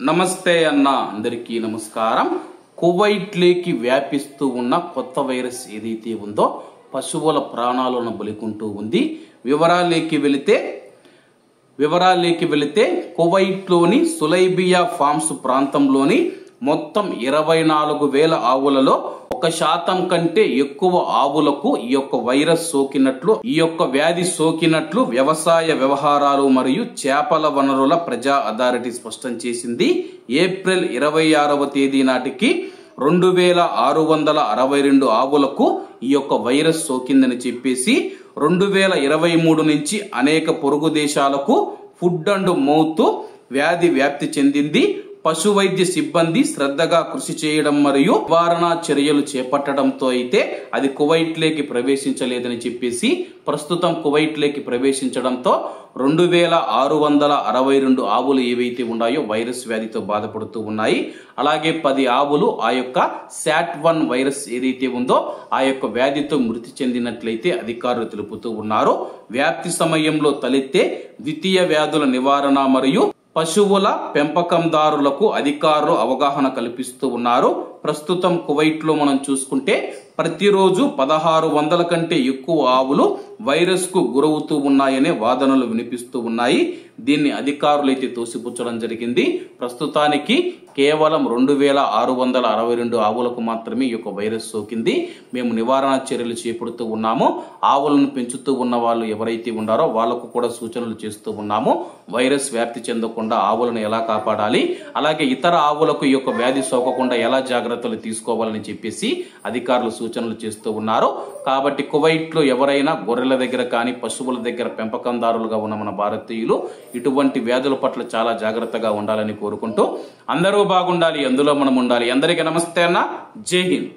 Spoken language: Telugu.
నమస్తే అన్న అందరికీ నమస్కారం. కువైట్లోకి వ్యాపిస్తూ ఉన్న కొత్త వైరస్ ఏదైతే ఉందో పశువుల ప్రాణాలను బలికొంటూ ఉంది. వివరాల్లోకి వెళితే కువైట్లోని సులైబియా ఫార్మ్స్ ప్రాంతంలోని మొత్తం 24,000 ఆవులలో 1% కంటే ఎక్కువ ఆవులకు ఈ యొక్క వైరస్ సోకినట్లు, ఈ యొక్క వ్యాధి సోకినట్లు వ్యవసాయ వ్యవహారాలు మరియు చేపల వనరుల ప్రజా అథారిటీ స్పష్టం చేసింది. ఏప్రిల్ 26వ తేదీ నాటికి 2,662 ఆవులకు ఈ యొక్క వైరస్ సోకిందని చెప్పేసి 2023 నుంచి అనేక పొరుగు దేశాలకు ఫుడ్ అండ్ మౌత్ వ్యాధి వ్యాప్తి చెందింది. పశు వైద్య సిబ్బంది శ్రద్ధగా కృషి చేయడం మరియు నివారణ చర్యలు చేపట్టడంతో అయితే అది కువైట్లోకి ప్రవేశించలేదని చెప్పేసి ప్రస్తుతం కువైట్లోకి ప్రవేశించడంతో 2,662 ఆవులు ఏవైతే ఉన్నాయో వైరస్ వ్యాధితో బాధపడుతూ ఉన్నాయి. అలాగే 10 ఆవులు ఆ యొక్క SAT1 వైరస్ ఏదైతే ఉందో ఆ యొక్క వ్యాధితో మృతి చెందినట్లయితే అధికారులు తెలుపుతూ ఉన్నారు. వ్యాప్తి సమయంలో తలెత్తే ద్వితీయ వ్యాధుల నివారణ మరియు పశువుల పెంపకందారులకు అధికారులు అవగాహన కల్పిస్తూ ఉన్నారు. ప్రస్తుతం కువైట్లో మనం చూసుకుంటే ప్రతిరోజు 1,600 కంటే ఎక్కువ ఆవులు వైరస్ కు గురవుతూ ఉన్నాయనే వాదనలు వినిపిస్తూ ఉన్నాయి. దీన్ని అధికారులు అయితే తోసిపుచ్చడం జరిగింది. ప్రస్తుతానికి కేవలం 2,662 ఆవులకు మాత్రమే ఈ యొక్క వైరస్ సోకింది. మేము నివారణ చర్యలు చేపడుతూ ఉన్నాము. ఆవులను పెంచుతూ ఉన్న వాళ్ళు ఎవరైతే ఉన్నారో వాళ్లకు కూడా సూచనలు చేస్తూ ఉన్నాము. వైరస్ వ్యాప్తి చెందకుండా ఆవులను ఎలా కాపాడాలి, అలాగే ఇతర ఆవులకు ఈ యొక్క వ్యాధి సోకకుండా ఎలా జాగ్రత్తలు తీసుకోవాలని చెప్పేసి అధికారులు సూచనలు చేస్తూ ఉన్నారు. కాబట్టి కువైట్లో ఎవరైనా గొర్రెల దగ్గర కానీ పశువుల దగ్గర పెంపకందారులుగా ఉన్న మన భారతీయులు ఇటువంటి వ్యాధుల పట్ల చాలా జాగ్రత్తగా ఉండాలని కోరుకుంటూ అందరూ బాగుండాలి, అందులో మనం ఉండాలి. అందరికీ నమస్తే అన్న, జై హింద్.